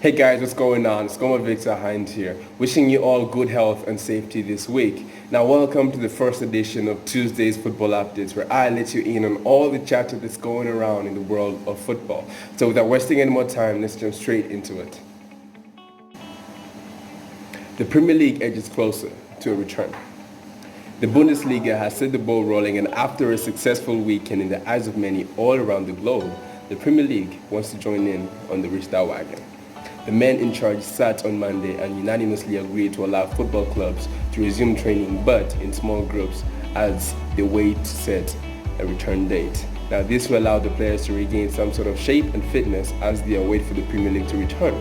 Hey guys, what's going on? Scoma Victor Hind here, wishing you all good health and safety this week. Now welcome to the first edition of Tuesday's Football Updates, where I let you in on all the chatter that's going around in the world of football. So without wasting any more time, let's jump straight into it. The Premier League edges closer to a return. The Bundesliga has set the ball rolling, and after a successful weekend in the eyes of many all around the globe, the Premier League wants to join in on the restart wagon. The men in charge sat on Monday and unanimously agreed to allow football clubs to resume training, but in small groups, as they wait to set a return date. Now this will allow the players to regain some sort of shape and fitness as they await for the Premier League to return.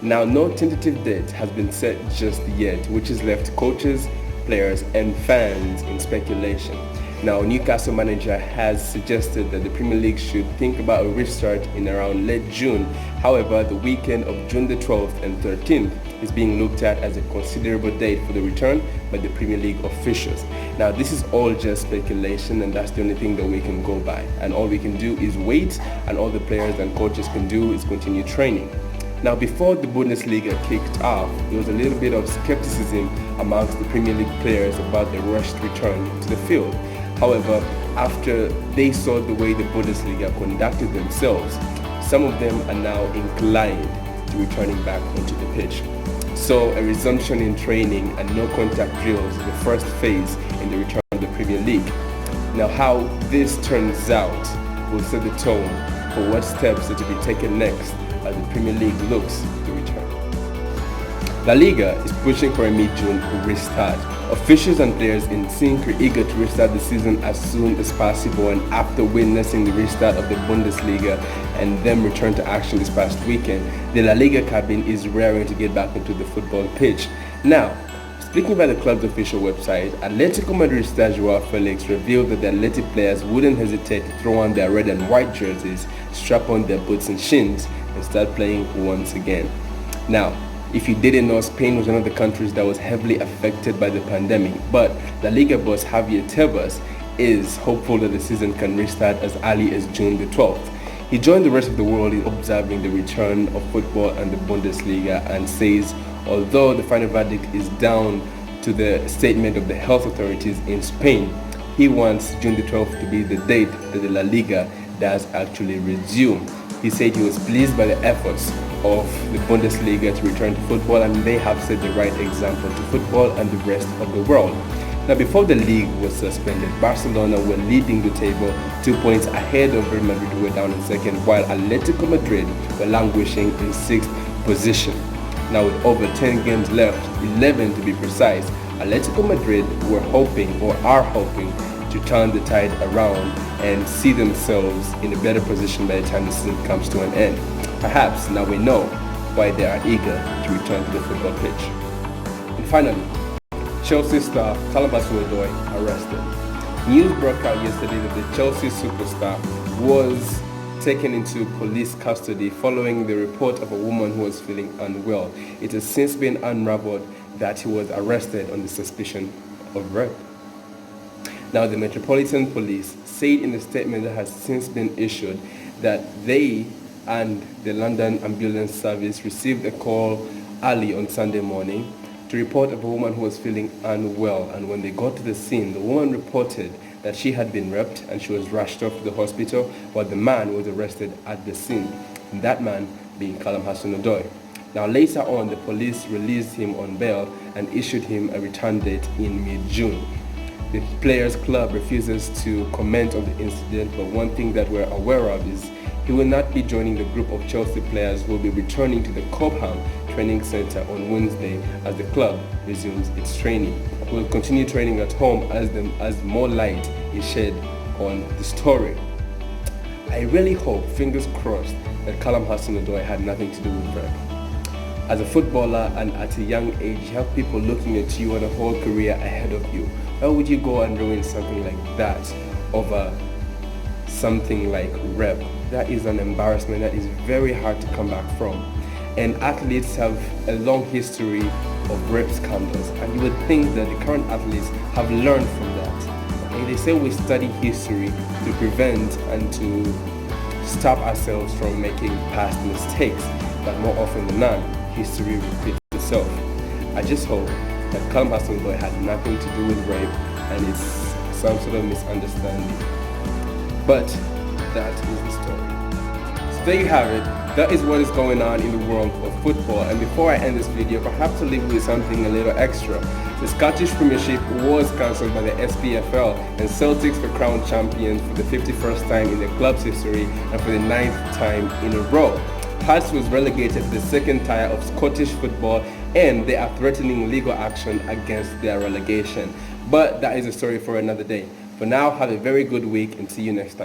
Now no tentative date has been set just yet, which has left coaches, players and fans in speculation. Now, Newcastle manager has suggested that the Premier League should think about a restart in around late June. However, the weekend of June the 12th and 13th is being looked at as a considerable date for the return by the Premier League officials. Now, this is all just speculation, and that's the only thing that we can go by. And all we can do is wait, and all the players and coaches can do is continue training. Now, before the Bundesliga kicked off, there was a little bit of skepticism amongst the Premier League players about the rushed return to the field. However, after they saw the way the Bundesliga conducted themselves, some of them are now inclined to returning back onto the pitch. So a resumption in training and no contact drills is the first phase in the return of the Premier League. Now how this turns out will set the tone for what steps are to be taken next as the Premier League looks to return. La Liga is pushing for a mid-June restart. Officials and players in sync are eager to restart the season as soon as possible, and after witnessing the restart of the Bundesliga and then return to action this past weekend, the La Liga cabin is raring to get back into the football pitch. Now, speaking by the club's official website, Atletico Madrid star Joao Felix revealed that the Athletic players wouldn't hesitate to throw on their red and white jerseys, strap on their boots and shins, and start playing once again. Now, if you didn't know, Spain was one of the countries that was heavily affected by the pandemic, but La Liga boss Javier Tebas is hopeful that the season can restart as early as June the 12th. He joined the rest of the world in observing the return of football and the Bundesliga and says, although the final verdict is down to the statement of the health authorities in Spain, he wants June the 12th to be the date that the La Liga does actually resume. He said he was pleased by the efforts of the Bundesliga to return to football, and they have set the right example to football and the rest of the world. Now, before the league was suspended, Barcelona were leading the table 2 points ahead of Real Madrid, who were down in second, while Atletico Madrid were languishing in 6th position. Now, with over 10 games left, 11 to be precise, Atletico Madrid were hoping, or are hoping, to turn the tide around and see themselves in a better position by the time the season comes to an end. Perhaps now we know why they are eager to return to the football pitch. And finally, Chelsea star Callum HudsonOdoi arrested. News broke out yesterday that the Chelsea superstar was taken into police custody following the report of a woman who was feeling unwell. It has since been unraveled that he was arrested on the suspicion of rape. Now, the Metropolitan Police said in a statement that has since been issued that they and the London Ambulance Service received a call early on Sunday morning to report of a woman who was feeling unwell, and when they got to the scene, the woman reported that she had been raped and she was rushed off to the hospital, while the man was arrested at the scene, and that man being Callum HudsonOdoi. Now later on, the police released him on bail and issued him a return date in mid-June. The Players Club refuses to comment on the incident, but one thing that we're aware of is he will not be joining the group of Chelsea players who will be returning to the Cobham Training Centre on Wednesday as the club resumes its training. He will continue training at home as more light is shed on the story. I really hope, fingers crossed, that Callum HudsonOdoi had nothing to do with rape. As a footballer and at a young age, you have people looking at you and a whole career ahead of you. Why would you go and ruin something like that over something like rape? That is an embarrassment that is very hard to come back from. And athletes have a long history of rape scandals, and you would think that the current athletes have learned from that. Okay? They say we study history to prevent and to stop ourselves from making past mistakes. but more often than not, history repeats itself. I just hope that Callum HudsonOdoi had nothing to do with rape and it's some sort of misunderstanding. But that is the story. So there you have it. That is what is going on in the world of football. And before I end this video, perhaps to leave you with something a little extra. The Scottish Premiership was cancelled by the SPFL, and Celtics were crowned champions for the 51st time in the club's history and for the 9th time in a row. Hearts was relegated to the second tier of Scottish football, and they are threatening legal action against their relegation. But that is a story for another day. For now, have a very good week and see you next time.